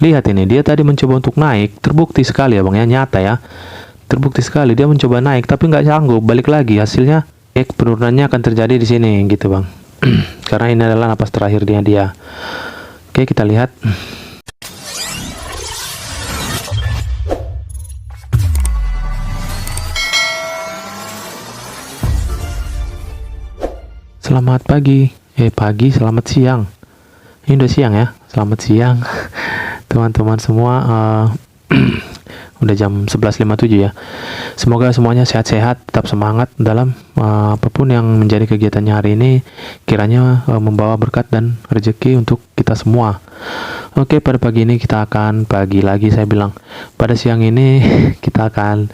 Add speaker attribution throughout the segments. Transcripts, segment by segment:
Speaker 1: Lihat ini, dia tadi mencoba untuk naik, terbukti sekali ya bang ya, nyata ya. Terbukti sekali dia mencoba naik tapi nggak sanggup, balik lagi hasilnya. Penurunannya akan terjadi di sini gitu bang. Karena ini adalah napas terakhirnya dia. Oke, kita lihat. Selamat pagi, selamat siang. Ini udah siang ya, selamat siang teman-teman semua. Udah jam 11.57 ya. Semoga semuanya sehat-sehat, tetap semangat dalam apapun yang menjadi kegiatannya hari ini. Kiranya membawa berkat dan rezeki untuk kita semua. Oke, pada pagi ini kita akan, pagi lagi saya bilang, pada siang ini kita akan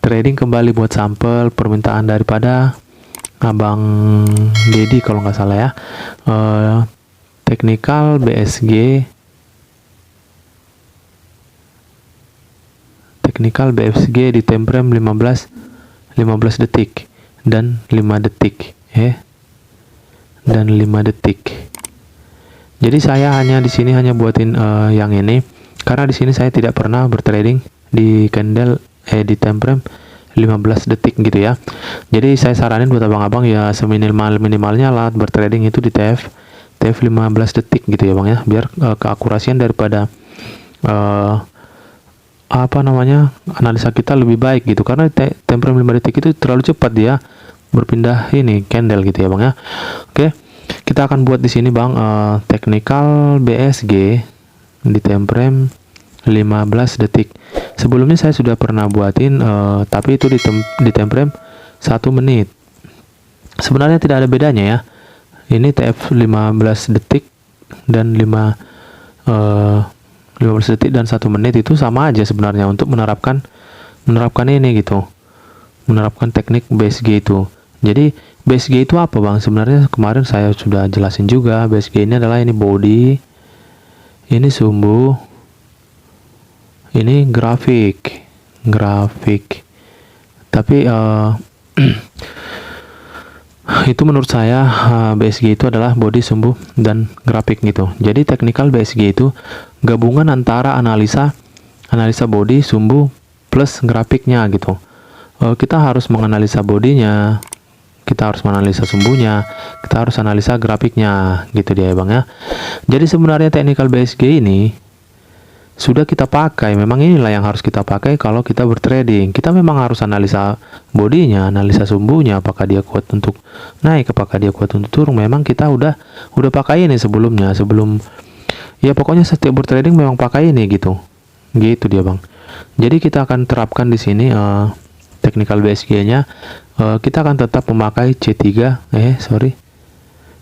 Speaker 1: trading kembali buat sampel permintaan daripada Abang Dedi kalau nggak salah ya. Teknikal BSG di time frame 15 detik dan 5 detik dan 5 detik. Jadi saya hanya di sini hanya buatin yang ini karena di sini saya tidak pernah bertrading di candle di time frame 15 detik gitu ya. Jadi saya saranin buat abang-abang ya seminimal-minimalnya lah bertrading itu di TF 15 detik gitu ya bang ya, biar keakurasian daripada analisa kita lebih baik gitu, karena time frame 5 detik itu terlalu cepat dia berpindah ini candle gitu ya bang ya. Oke, kita akan buat di sini bang technical BSG di time frame 15 detik. Sebelumnya saya sudah pernah buatin tapi itu di time frame 1 menit. Sebenarnya tidak ada bedanya ya. Ini TF 15 detik dan 15 detik dan 1 menit itu sama aja sebenarnya untuk menerapkan ini gitu, menerapkan teknik BSG itu. Jadi BSG itu apa bang? Sebenarnya kemarin saya sudah jelasin juga. BSG ini adalah ini body, ini sumbu, ini grafik. Tapi itu menurut saya BSG itu adalah body, sumbu, dan grafik gitu. Jadi technical BSG itu gabungan antara analisa body, sumbu, plus grafiknya gitu. Kita harus menganalisa bodinya, kita harus menganalisa sumbunya, kita harus analisa grafiknya gitu dia ya bang ya. Jadi sebenarnya technical BSG ini sudah kita pakai, memang inilah yang harus kita pakai kalau kita bertrading. Kita memang harus analisa bodinya, analisa sumbunya, apakah dia kuat untuk naik, apakah dia kuat untuk turun. Memang kita udah pakai ini sebelumnya, sebelum ya pokoknya setiap bertrading memang pakai ini gitu dia bang. Jadi kita akan terapkan di sini technical BSG-nya. Kita akan tetap memakai C3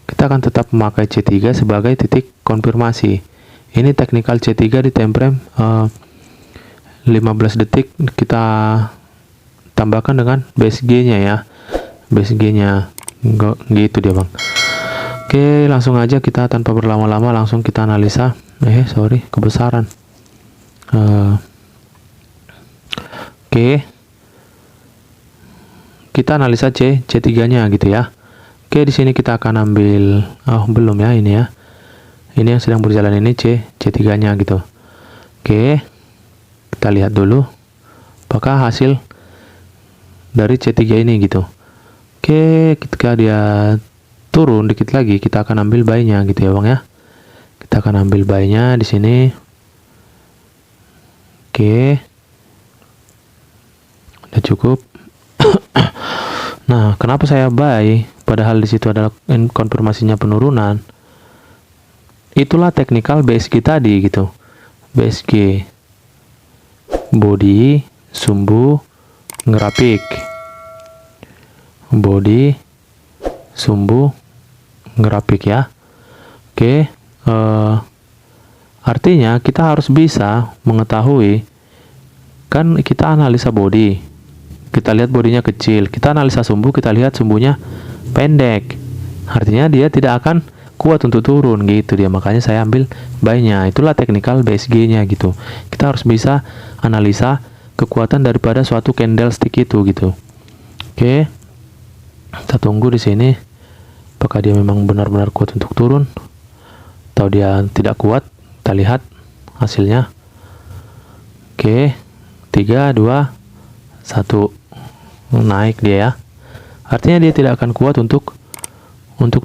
Speaker 1: kita akan tetap memakai C3 sebagai titik konfirmasi. Ini technical C3 di time frame 15 detik, kita tambahkan dengan BSG-nya ya. BSG-nya gitu dia bang. Oke, langsung aja kita tanpa berlama-lama langsung kita analisa. Kebesaran. Oke. Kita analisa C3-nya gitu ya. Oke, di sini kita akan ambil belum ya ini ya. Ini yang sedang berjalan ini C3-nya gitu. Oke, kita lihat dulu apakah hasil dari C3 ini gitu. Oke, ketika dia turun dikit lagi kita akan ambil buy-nya gitu ya bang ya. Kita akan ambil buy-nya di sini. Oke, udah cukup. Nah, kenapa saya buy padahal di situ adalah konfirmasinya penurunan? Itulah technical BSG tadi gitu. BSG body, sumbu, grafik. Body, sumbu, grafik ya. Oke, artinya kita harus bisa mengetahui, kan kita analisa body, kita lihat bodinya kecil, kita analisa sumbu, kita lihat sumbunya pendek, artinya dia tidak akan kuat untuk turun gitu dia. Makanya saya ambil buy-nya. Itulah technical BSG-nya gitu. Kita harus bisa analisa kekuatan daripada suatu candlestick itu gitu. Oke, kita tunggu di sini apakah dia memang benar-benar kuat untuk turun atau dia tidak kuat. Kita lihat hasilnya. Oke, 3, 2, 1, naik dia ya. Artinya dia tidak akan kuat untuk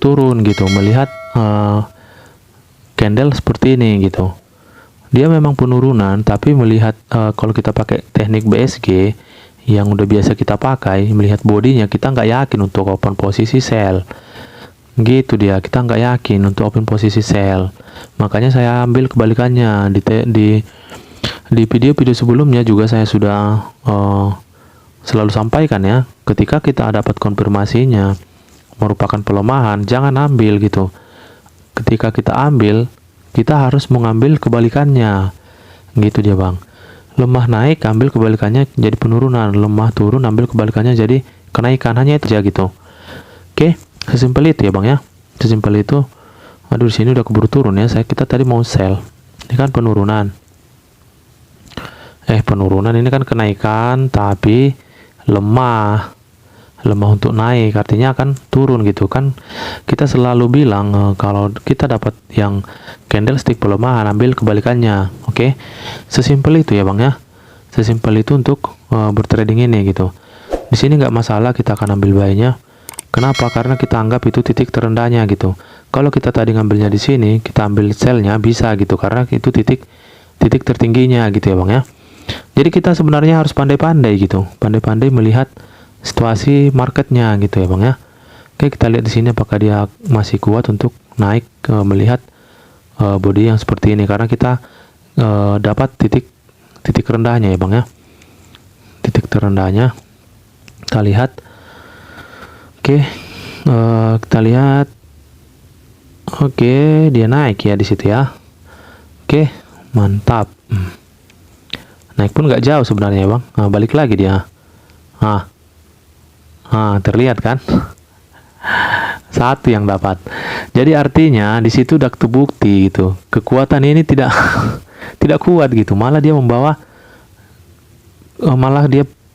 Speaker 1: turun gitu. Melihat candle seperti ini gitu. Dia memang penurunan, tapi melihat kalau kita pakai teknik BSG yang udah biasa kita pakai, melihat bodinya, kita nggak yakin untuk open posisi sell. Gitu dia, kita nggak yakin untuk open posisi sell. Makanya saya ambil kebalikannya. Di video-video sebelumnya juga saya sudah selalu sampaikan ya, ketika kita dapat konfirmasinya merupakan pelemahan, jangan ambil gitu. Ketika kita ambil, kita harus mengambil kebalikannya. Gitu dia bang. Lemah naik, ambil kebalikannya jadi penurunan. Lemah turun, ambil kebalikannya jadi kenaikan. Hanya itu aja gitu. Oke, sesimpel itu ya bang ya. Sesimpel itu. Aduh, di sini udah keburu turun ya. Kita tadi mau sell. Ini kan penurunan. Penurunan ini kan kenaikan, tapi lemah untuk naik, artinya akan turun gitu kan. Kita selalu bilang kalau kita dapat yang candlestick pelemahan, ambil kebalikannya. Oke, sesimpel itu ya bang ya. Sesimpel itu untuk bertrading ini gitu. Di sini nggak masalah kita akan ambil buy-nya. Kenapa? Karena kita anggap itu titik terendahnya gitu. Kalau kita tadi ngambilnya di sini, kita ambil sell-nya bisa gitu, karena itu titik tertingginya gitu ya bang ya. Jadi kita sebenarnya harus pandai-pandai gitu, pandai-pandai melihat situasi marketnya gitu ya bang ya. Oke, kita lihat di sini apakah dia masih kuat untuk naik, melihat body yang seperti ini, karena kita dapat titik rendahnya ya bang ya. Titik terendahnya kita lihat. Oke, kita lihat. Oke, dia naik ya di situ ya. Oke, mantap. Naik pun nggak jauh sebenarnya bang. Nah, balik lagi dia. Terlihat kan? Satu yang dapat. Jadi artinya di situ udah terbukti gitu. Kekuatan ini tidak tidak kuat gitu. Malah dia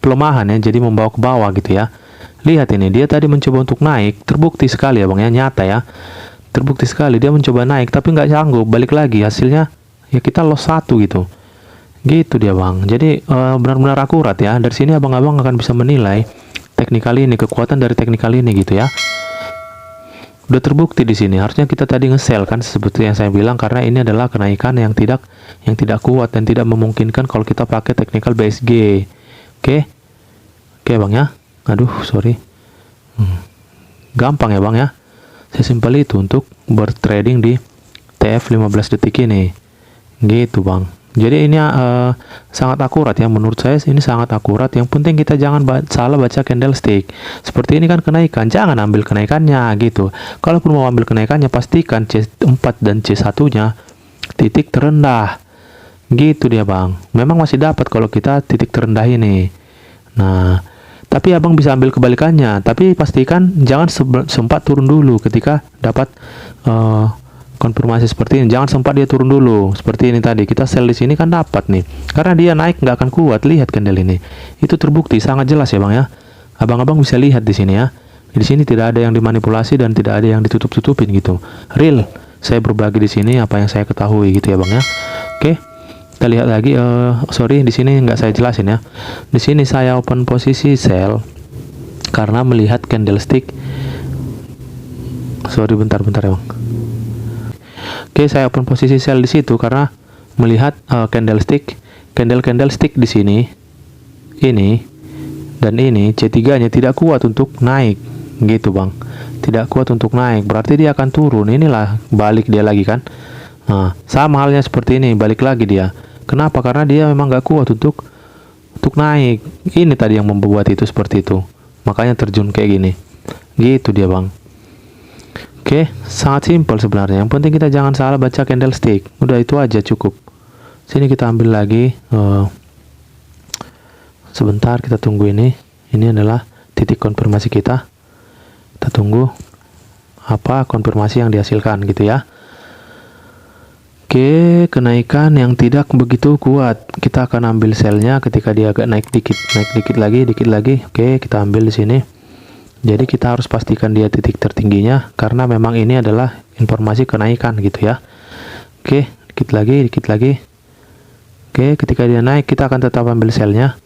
Speaker 1: pelemahan ya. Jadi membawa ke bawah gitu ya. Lihat ini, dia tadi mencoba untuk naik. Terbukti sekali ya bang ya, nyata ya. Terbukti sekali dia mencoba naik, tapi nggak sanggup. Balik lagi hasilnya ya kita loss 1 gitu. Gitu dia bang. Jadi benar-benar akurat ya. Dari sini abang-abang akan bisa menilai teknikal ini, kekuatan dari teknikal ini gitu ya. Udah terbukti di sini. Harusnya kita tadi nge-sell kan, seperti yang saya bilang, karena ini adalah kenaikan yang tidak kuat dan tidak memungkinkan kalau kita pakai teknikal BSG. Oke bang ya. Aduh, sorry. Gampang ya bang ya. Sesimpel itu untuk bertrading di TF 15 detik ini. Gitu bang. Jadi ini sangat akurat ya, menurut saya ini sangat akurat. Yang penting kita jangan salah baca candlestick. Seperti ini kan kenaikan, jangan ambil kenaikannya gitu. Kalaupun mau ambil kenaikannya, pastikan C4 dan C1-nya titik terendah. Gitu dia bang. Memang masih dapat kalau kita titik terendah ini. Nah, tapi abang bisa ambil kebalikannya. Tapi pastikan jangan sempat turun dulu ketika dapat konfirmasi seperti ini. Jangan sempat dia turun dulu. Seperti ini tadi kita sell di sini kan dapat nih. Karena dia naik nggak akan kuat. Lihat candle ini. Itu terbukti sangat jelas ya bang ya. Abang-abang bisa lihat di sini ya. Di sini tidak ada yang dimanipulasi dan tidak ada yang ditutup-tutupin gitu. Real. Saya berbagi di sini apa yang saya ketahui gitu ya bang ya. Oke. Kita lihat lagi. Sorry, di sini nggak saya jelasin ya. Di sini saya open posisi sell karena melihat candlestick. Sorry, bentar ya bang. Oke, saya open posisi sell di situ karena melihat candlestick di sini, ini dan ini C3-nya tidak kuat untuk naik, gitu bang. Tidak kuat untuk naik, berarti dia akan turun. Inilah balik dia lagi kan. Nah, sama halnya seperti ini, balik lagi dia. Kenapa? Karena dia memang nggak kuat untuk naik. Ini tadi yang membuat itu seperti itu. Makanya terjun kayak gini. Gitu dia bang. Oke, sangat simpel sebenarnya. Yang penting kita jangan salah baca candlestick. Udah itu aja cukup. Sini kita ambil lagi. Sebentar kita tunggu ini. Ini adalah titik konfirmasi kita. Kita tunggu apa konfirmasi yang dihasilkan gitu ya. Oke, kenaikan yang tidak begitu kuat. Kita akan ambil sell-nya ketika dia agak naik dikit lagi. Oke, kita ambil di sini. Jadi kita harus pastikan dia titik tertingginya karena memang ini adalah informasi kenaikan gitu ya. Oke, dikit lagi. Oke, ketika dia naik kita akan tetap ambil selnya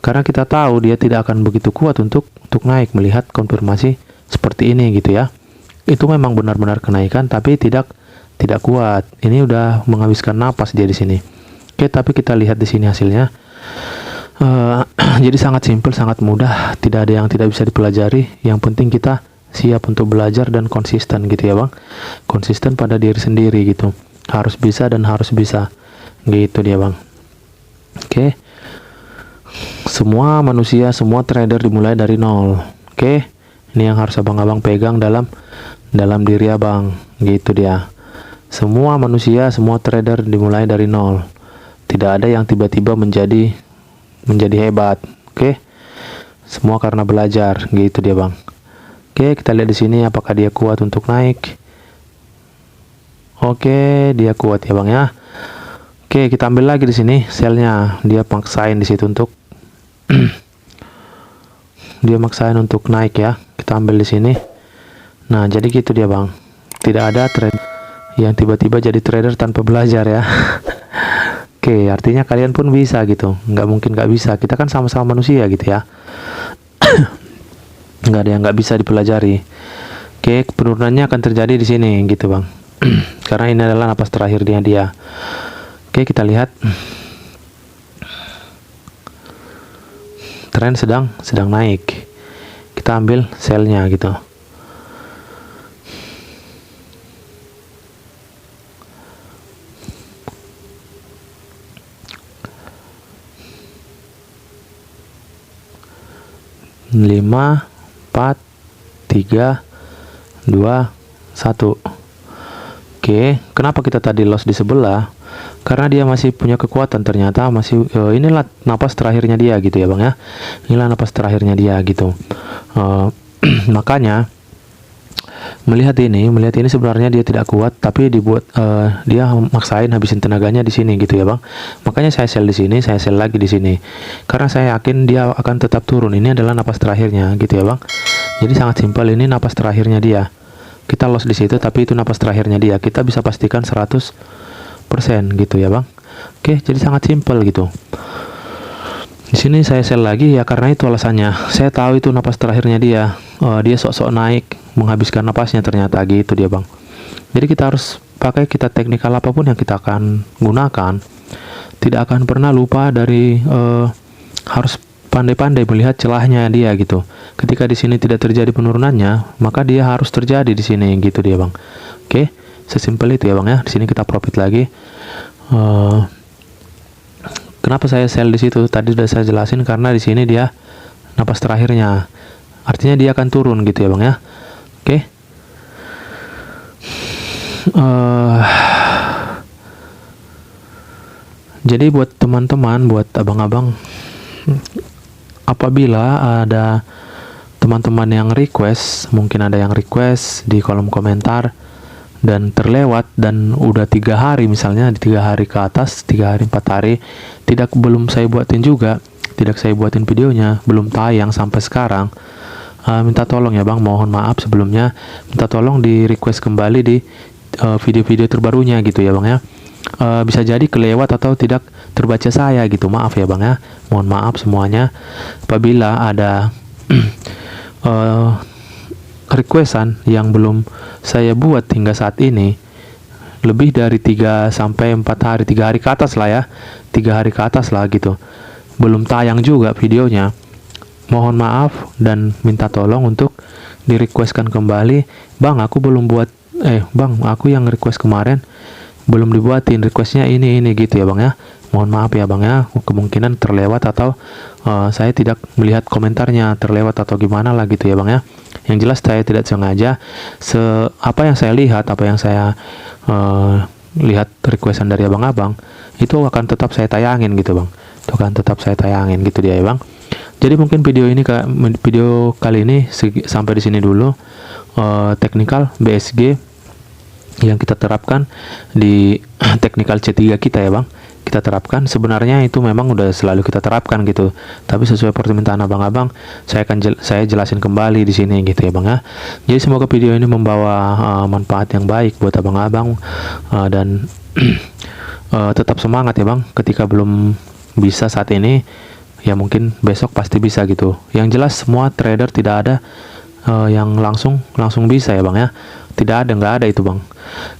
Speaker 1: karena kita tahu dia tidak akan begitu kuat untuk naik. Melihat konfirmasi seperti ini gitu ya, itu memang benar-benar kenaikan tapi tidak kuat. Ini udah menghabiskan napas dia di sini. Oke, tapi kita lihat di sini hasilnya. Jadi sangat simpel, sangat mudah, tidak ada yang tidak bisa dipelajari. Yang penting kita siap untuk belajar dan konsisten gitu ya bang, konsisten pada diri sendiri gitu, harus bisa dan harus bisa gitu dia bang. Oke, semua manusia, semua trader dimulai dari nol. Oke, ini yang harus abang-abang pegang dalam diri abang gitu dia. Semua manusia, semua trader dimulai dari nol, tidak ada yang tiba-tiba menjadi hebat. Oke, semua karena belajar gitu dia bang. Oke, kita lihat di sini apakah dia kuat untuk naik. Oke, dia kuat ya bang ya. Oke, kita ambil lagi di sini selnya. Dia maksain di situ untuk dia maksain untuk naik ya. Kita ambil di sini. Nah, jadi gitu dia bang. Tidak ada trader yang tiba-tiba jadi trader tanpa belajar ya. Oke, artinya kalian pun bisa gitu. Nggak mungkin nggak bisa. Kita kan sama-sama manusia gitu ya. Nggak ada yang nggak bisa dipelajari. Oke, penurunannya akan terjadi di sini gitu bang. Karena ini adalah napas terakhirnya dia. Oke, kita lihat tren sedang naik. Kita ambil selnya gitu. Lima, 4, 3, 2, 1. Oke, kenapa kita tadi loss di sebelah? Karena dia masih punya kekuatan, ternyata masih inilah napas terakhirnya dia gitu ya bang ya. Inilah napas terakhirnya dia gitu. Makanya melihat ini sebenarnya dia tidak kuat, tapi dibuat dia maksain habisin tenaganya di sini gitu ya bang. Makanya saya sell di sini, saya sell lagi di sini. Karena saya yakin dia akan tetap turun. Ini adalah napas terakhirnya gitu ya bang. Jadi sangat simpel, ini napas terakhirnya dia. Kita loss di situ, tapi itu napas terakhirnya dia. Kita bisa pastikan 100% gitu ya bang. Oke, jadi sangat simpel gitu. Di sini saya sell lagi ya karena itu alasannya. Saya tahu itu napas terakhirnya dia. Dia sok-sok naik, menghabiskan napasnya ternyata gitu dia bang. Jadi kita harus pakai kita teknikal apapun yang kita akan gunakan, tidak akan pernah lupa dari harus pandai-pandai melihat celahnya dia gitu. Ketika di sini tidak terjadi penurunannya, maka dia harus terjadi di sini gitu dia bang. Oke, sesimpel itu ya bang ya. Di sini kita profit lagi. Kenapa saya sell di situ? Tadi sudah saya jelasin karena di sini dia napas terakhirnya. Artinya dia akan turun gitu ya bang ya. Oke. Jadi buat teman-teman, buat abang-abang, apabila ada teman-teman yang request, mungkin ada yang request di kolom komentar dan terlewat dan udah 3 hari misalnya, di 3 hari ke atas, 3 hari 4 hari belum saya buatin juga, tidak saya buatin videonya, belum tayang sampai sekarang, minta tolong ya bang, mohon maaf sebelumnya, minta tolong di request kembali di video-video terbarunya gitu ya bang ya. Bisa jadi kelewat atau tidak terbaca saya gitu, maaf ya bang ya, mohon maaf semuanya. Apabila ada requestan yang belum saya buat hingga saat ini, lebih dari 3 sampai 4 hari, 3 hari ke atas lah ya, 3 hari ke atas lah gitu, belum tayang juga videonya, mohon maaf dan minta tolong untuk di requestkan kembali. Bang, aku belum buat, bang, aku yang request kemarin belum dibuatin requestnya ini gitu ya bang ya. Mohon maaf ya bang ya, kemungkinan terlewat atau saya tidak melihat komentarnya, terlewat atau gimana lah gitu ya bang ya. Yang jelas saya tidak sengaja, apa yang saya lihat, apa yang saya lihat requestan dari abang-abang, itu akan tetap saya tayangin gitu bang. Itu akan tetap saya tayangin gitu dia ya bang. Jadi mungkin video kali ini sampai di sini dulu. Teknikal BSG yang kita terapkan di teknikal C3 kita ya bang, kita terapkan. Sebenarnya itu memang udah selalu kita terapkan gitu, tapi sesuai permintaan abang-abang saya jelasin kembali di sini gitu ya bang ya. Jadi semoga video ini membawa manfaat yang baik buat abang-abang dan tetap semangat ya bang. Ketika belum bisa saat ini, ya mungkin besok pasti bisa gitu. Yang jelas semua trader tidak ada yang langsung bisa ya bang ya. Tidak ada, nggak ada itu bang.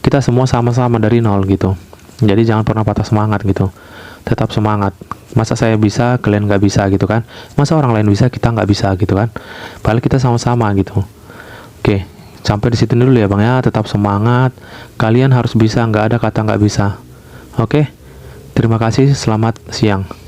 Speaker 1: Kita semua sama-sama dari nol gitu. Jadi jangan pernah patah semangat gitu. Tetap semangat. Masa saya bisa, kalian nggak bisa gitu kan? Masa orang lain bisa, kita nggak bisa gitu kan? Padahal kita sama-sama gitu. Oke, sampai di situ dulu ya bang ya. Tetap semangat. Kalian harus bisa, nggak ada kata nggak bisa. Oke, terima kasih. Selamat siang.